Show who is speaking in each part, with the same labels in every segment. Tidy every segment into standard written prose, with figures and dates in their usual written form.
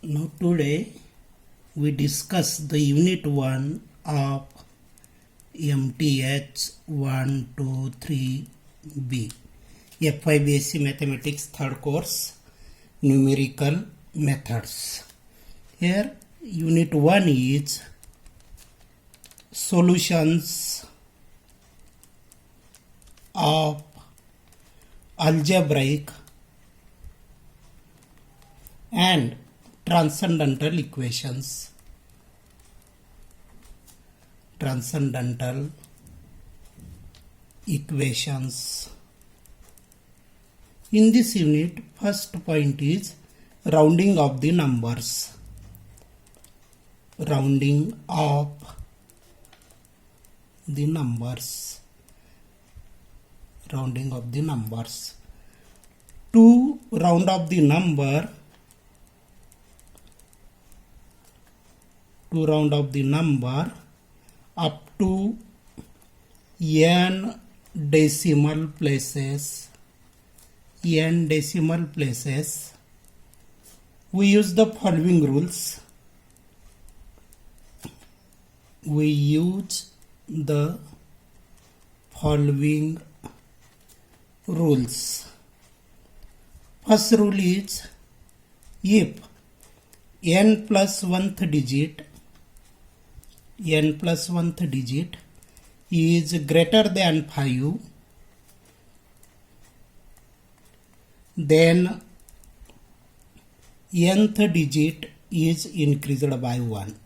Speaker 1: Now today we discuss the unit 1 of MTH 123B FY BSc Mathematics third course numerical methods. Here unit 1 is solutions of algebraic and transcendental equations. Transcendental equations. In this unit, first point is rounding of the numbers. Rounding of the numbers. Rounding of the numbers. To round up the number, up to n decimal places, we use the following rules. First rule is, if n plus 1th digit is greater than 5, then nth digit is increased by 1.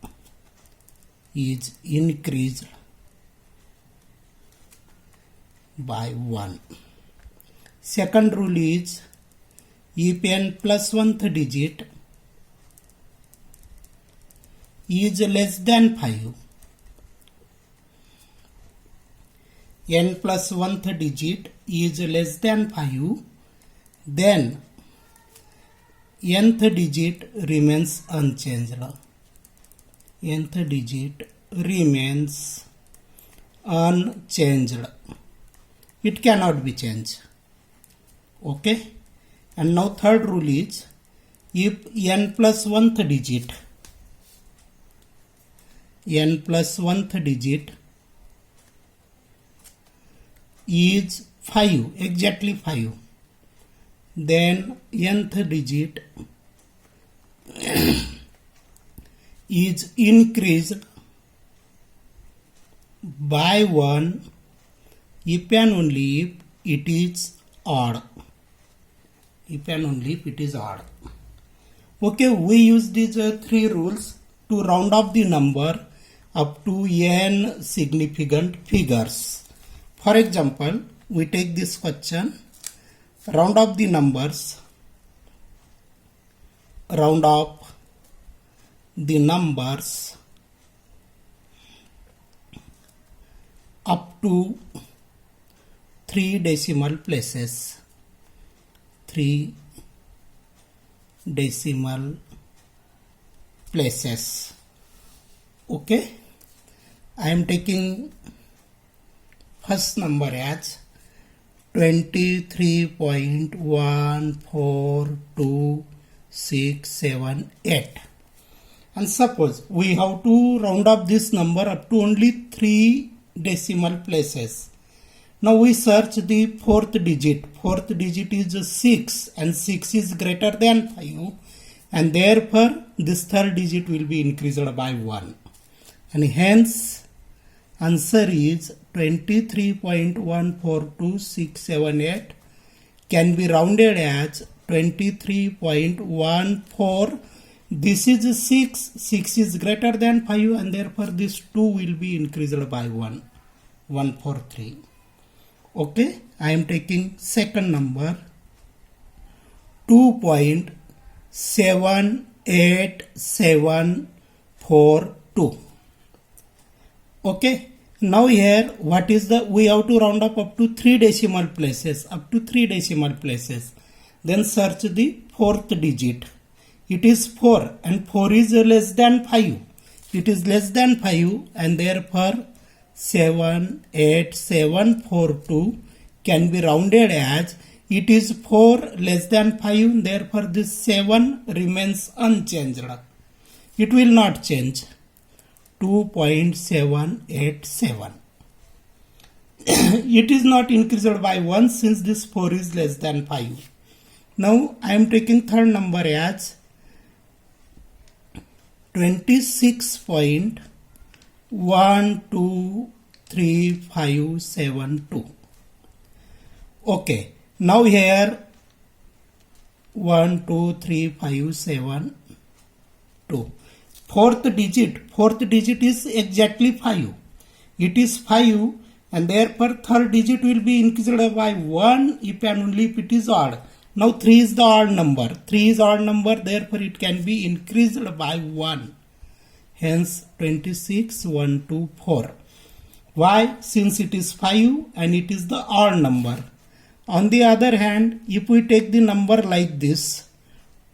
Speaker 1: Second rule is, if n plus 1th digit is less than 5, n plus 1th digit is less than 5, then nth digit remains unchanged. It cannot be changed. Okay? And now third rule is, if n plus 1th digit is 5, exactly 5, then nth digit is increased by 1 if and only if it is odd. Okay, we use these three rules to round up the number up to n significant figures. For example, we take this question, round up the numbers up to 3 decimal places. Okay, I am taking first number as 23.14268, and suppose we have to round up this number up to only 3 decimal places. Now we search the fourth digit. Fourth digit is 6 and 6 is greater than 5, and therefore this third digit will be increased by 1, and hence answer is 23.142678 can be rounded as 23.14. This is 6 is greater than 5, and therefore this 2 will be increased by 1, 143. Okay, I am taking second number 2.78742. Okay, now here what is we have to round up to 3 decimal places. Then search the fourth digit. It is 4, and 4 is less than 5. And therefore 78742 can be rounded as It is 4 less than 5, therefore this 7 remains unchanged. It will not change. 2.787. It is not increased by 1 since this 4 is less than 5. Now I am taking third number as 26.123572. Okay, now here 12357 fourth digit is exactly 5. It is 5 and therefore third digit will be increased by 1 if and only if it is odd. Now 3 is the odd number. 3 is odd number, therefore it can be increased by 1. Hence 26124. Why? Since it is 5 and it is the odd number. On the other hand, if we take the number like this,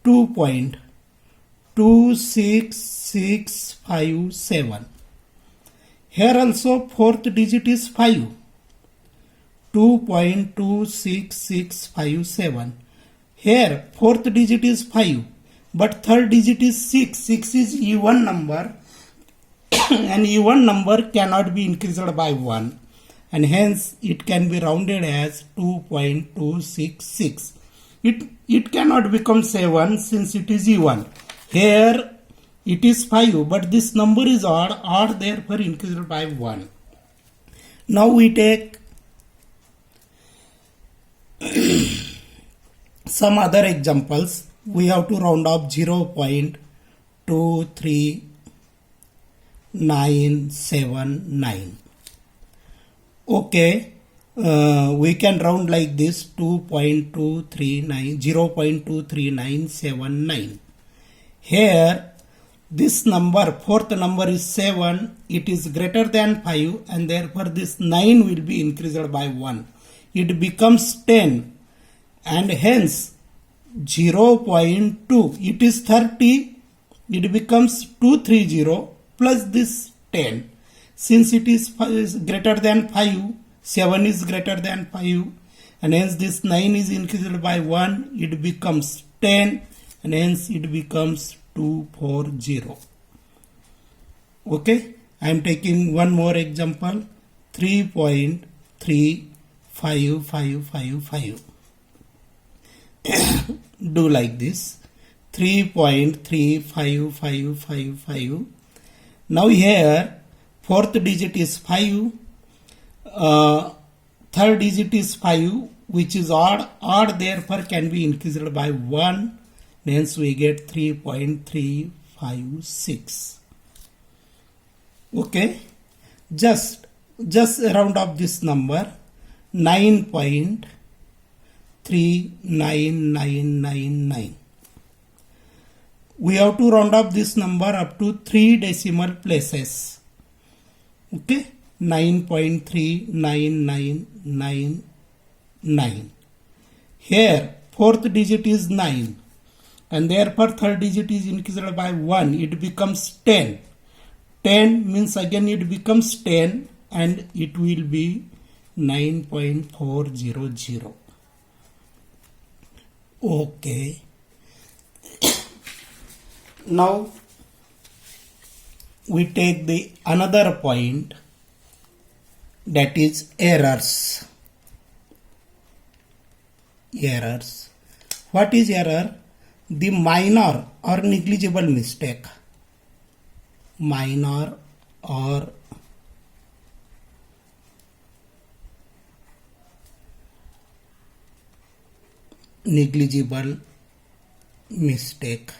Speaker 1: 2.26657. Here also fourth digit is 5. 2.26657. Here fourth digit is 5. But third digit is 6. 6 is even number. And even number cannot be increased by 1. And hence it can be rounded as 2.266. It cannot become 7 since it is even. Here it is 5, but this number is odd therefore increased by 1. Now we take some other examples. We have to round up 0.23979. Okay, we can round like this 0.23979. Here this number, fourth number is 7, it is greater than 5 and therefore this 9 will be increased by 1. It becomes 10 and hence 0.2, it is 30, it becomes 230 plus this 10. Since it is greater than 5, 7 is greater than 5 and hence this 9 is increased by 1, it becomes 10 and hence it becomes 240. Okay, I am taking one more example, 3.35555. Do like this, 3.35555. Now here fourth digit is 5, third digit is 5 which is odd therefore can be increased by 1. Hence we get 3.356. Okay, just round up this number, 9.39999. We have to round up this number up to 3 decimal places. Okay, 9.39999. Here fourth digit is 9 and therefore third digit is increased by 1. It becomes 10. 10 means again it becomes 10 and it will be 9.400. Okay. Now we take the another point, that is errors. Errors. What is error? The minor or negligible mistake. Minor or negligible mistake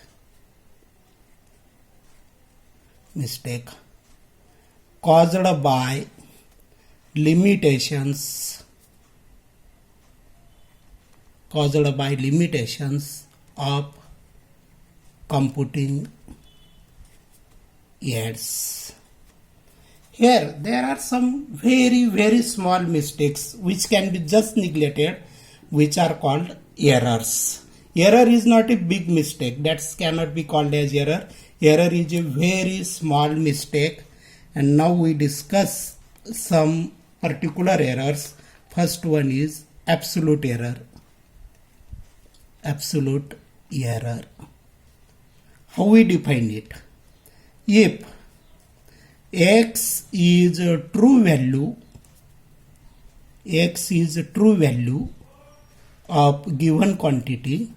Speaker 1: caused by limitations of computing aids. Here there are some very small mistakes which can be just neglected, which are called errors. Error is not a big mistake, that cannot be called as error. Error is a very small mistake, and now we discuss some particular errors. First one is absolute error. absolute error. How we define it? If x is a true value, x is a true value of given quantity,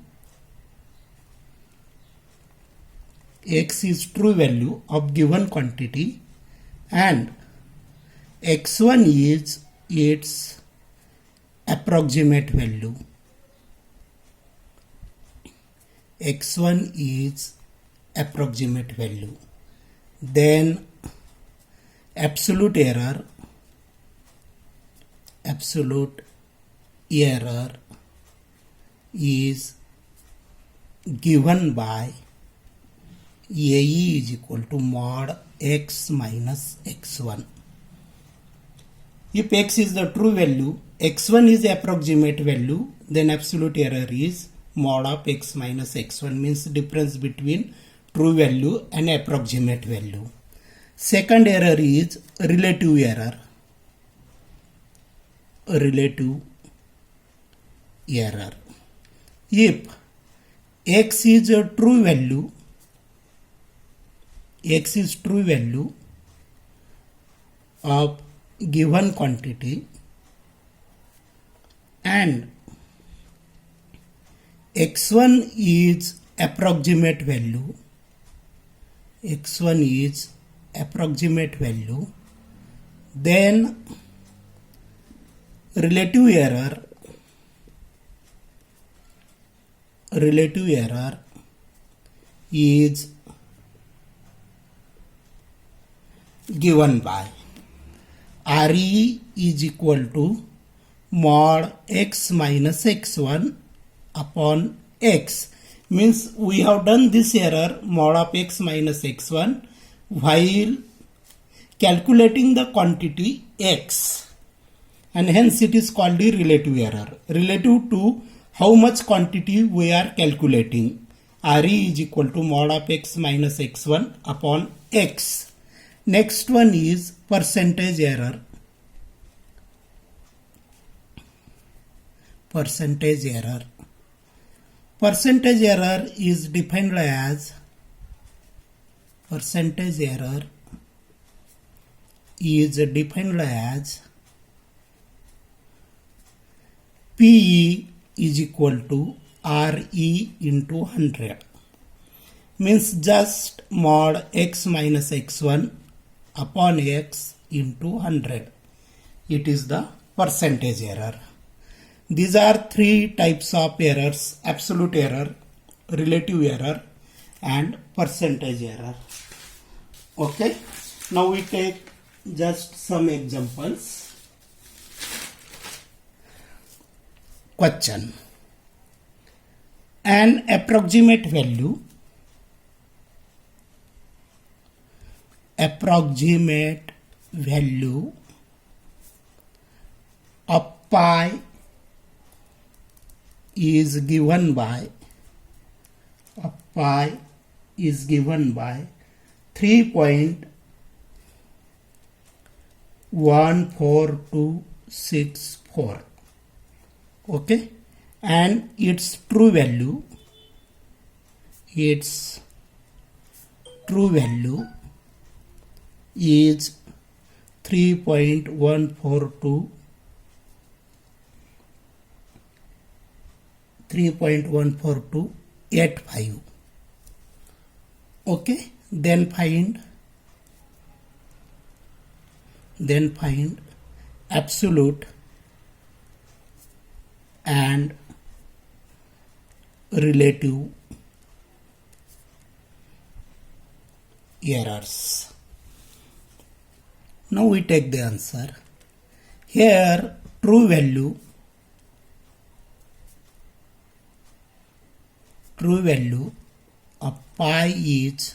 Speaker 1: x is true value of given quantity, and x1 is its approximate value. x1 is approximate value. Then absolute error is given by AE is equal to mod x minus x1. If x is the true value, x1 is the approximate value, then absolute error is mod of x minus x1, means difference between true value and approximate value. Second error is relative error. If x is a true value, x is true value of given quantity and x1 is approximate value, then relative error is given by RE is equal to mod x minus x1 upon x. Means we have done this error mod of x minus x1 while calculating the quantity x, and hence it is called the relative error, relative to how much quantity we are calculating. RE is equal to mod of x minus x1 upon x. Next one is percentage error. Percentage error is defined as PE is equal to RE into 100. Means just mod x minus x1 upon x into 100. It is the percentage error. These are three types of errors: absolute error, relative error, and percentage error. Okay. Now we take just some examples. Question. An approximate value of pi is given by 3.14264. Okay, and its true value is 3.14285. Okay, then find absolute and relative errors. Now we take the answer. Here true value of pi is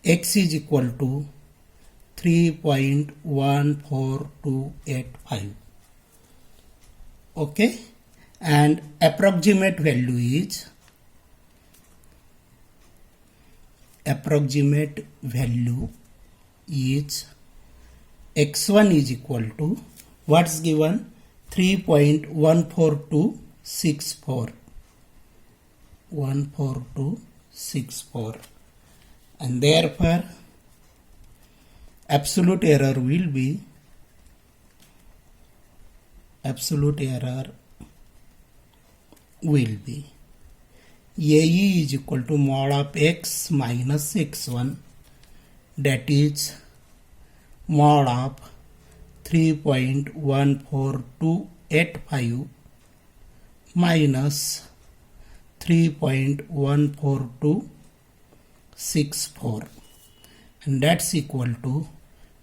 Speaker 1: x is equal to 3.14285. Okay, and approximate value is x1 is equal to what's given 3.14264. 14264, and therefore absolute error will be AE is equal to mod of x minus x1, that is mod of 3.14285 minus 3.14264, and that's equal to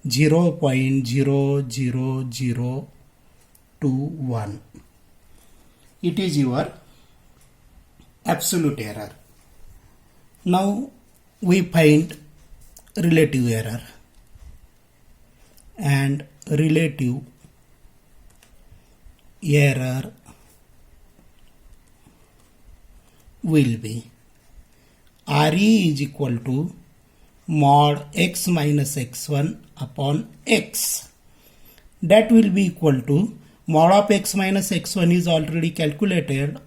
Speaker 1: 0.00021. It is your absolute error. Now we find relative error, and relative error will be RE is equal to mod x minus x1 upon x. That will be equal to mod of x minus x1 is already calculated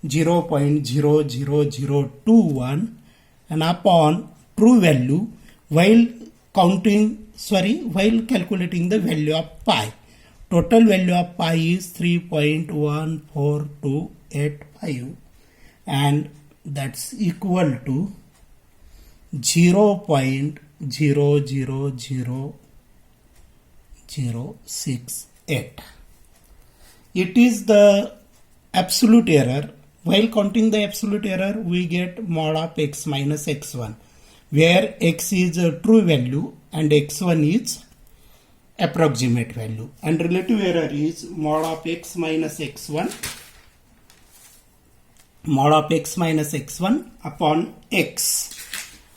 Speaker 1: 0.00021, and upon true value while calculating the value of pi. Total value of pi is 3.14285, and that's equal to 0.000068. It is the absolute error. While counting the absolute error, we get mod of x minus x1, where x is a true value and x1 is approximate value, and relative error is mod of x minus x1 upon x.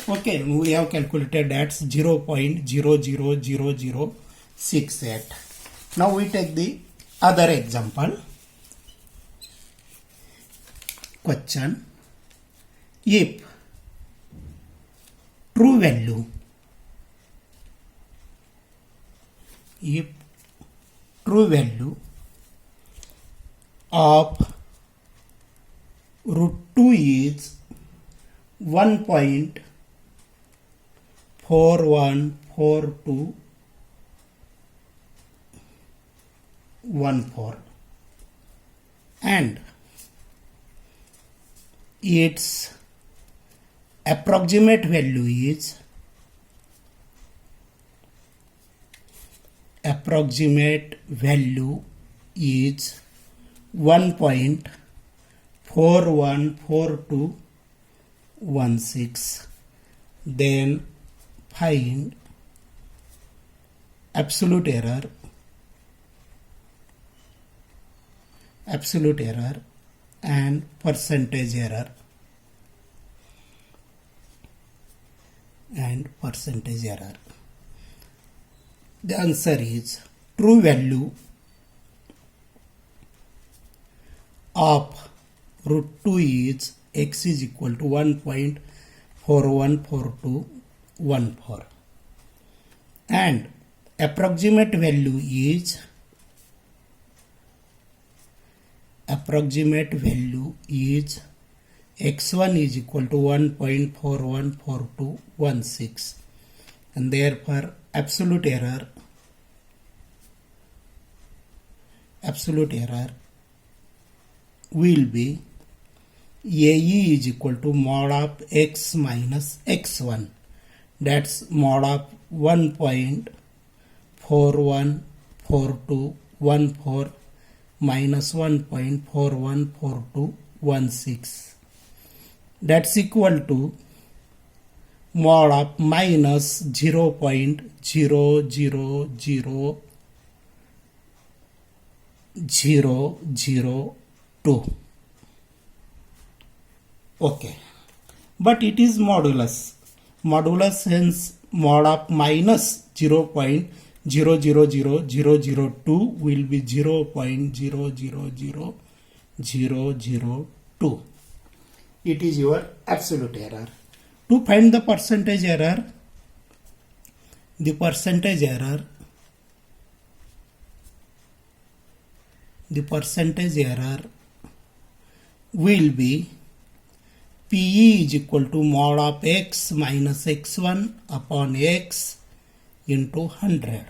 Speaker 1: Okay, we have calculated that's 0.00068. Now we take the other example. Question: if true value of root 2 is 1.414214, and its approximate value is 1.414216, then find absolute error and percentage error. The answer is true value of root 2 is x is equal to 1.414214, and approximate value is x1 is equal to 1.414216, and therefore absolute error will be AE is equal to mod of x minus x1, that's mod of 1.414214 minus 1.414216, that's equal to mod of minus 0.00002. Okay, but it is modulus, hence mod of minus 0.000002 will be 0.000002. It is your absolute error. To find the percentage error will be PE is equal to mod of x minus x1 upon x into 100.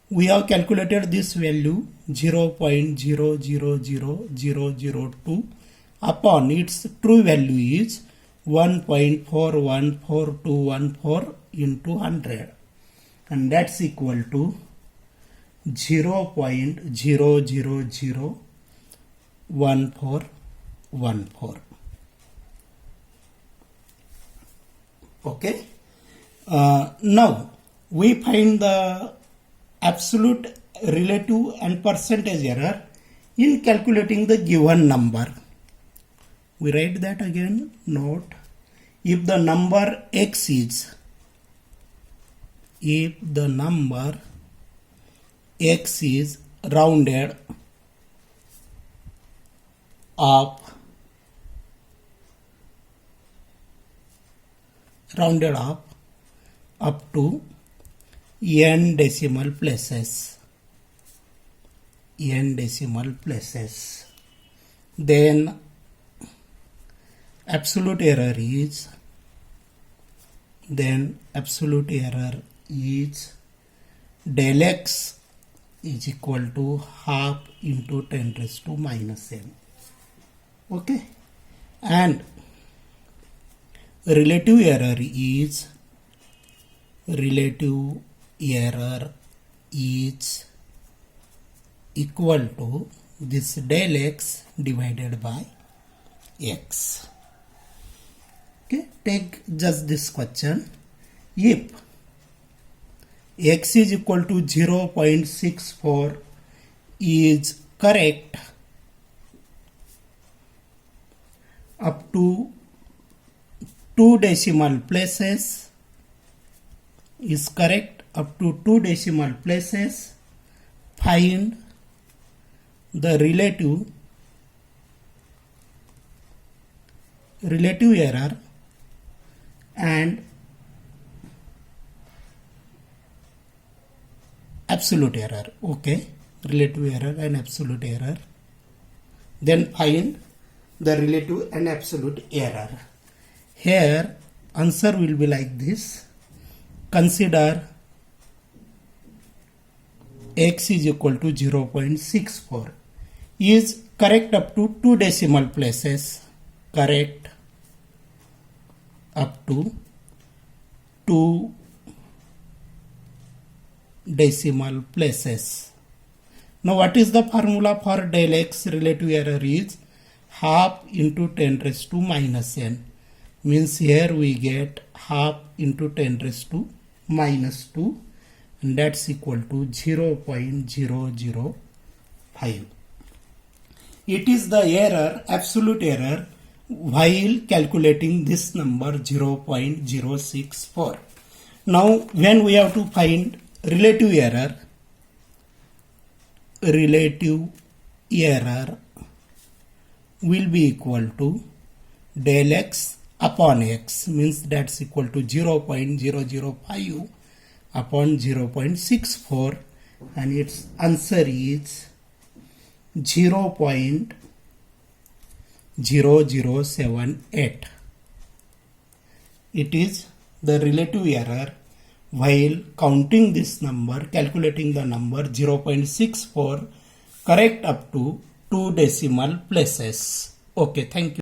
Speaker 1: We have calculated this value 0.000002 upon its true value is 1.41414 into 100, and that's equal to 0.0001414. Okay. Now we find the absolute, relative and percentage error in calculating the given number. We write that again. Note, if the number x is, rounded up to n decimal places, then absolute error is del x is equal to half into 10 raised to minus n. Okay, and relative error is equal to this del x divided by x. Okay, take just this question. If x is equal to 0.64 is correct up to 2 decimal places, find the relative error and absolute error. Okay, relative error and absolute error. Then find the relative and absolute error. Here answer will be like this. Consider x is equal to 0.64 is correct up to 2 decimal places, Now what is the formula for del x relative error is half into 10 raised to minus n. Means here we get half into 10 raised to minus 2, and that's equal to 0.005. It is the error, absolute error, while calculating this number 0.064. Now when we have to find relative error will be equal to del x upon x, means that's equal to 0.005 upon 0.64, and its answer is 0.0078. It is the relative error while counting this number, calculating the number 0.64 correct up to 2 decimal places. Okay, thank you.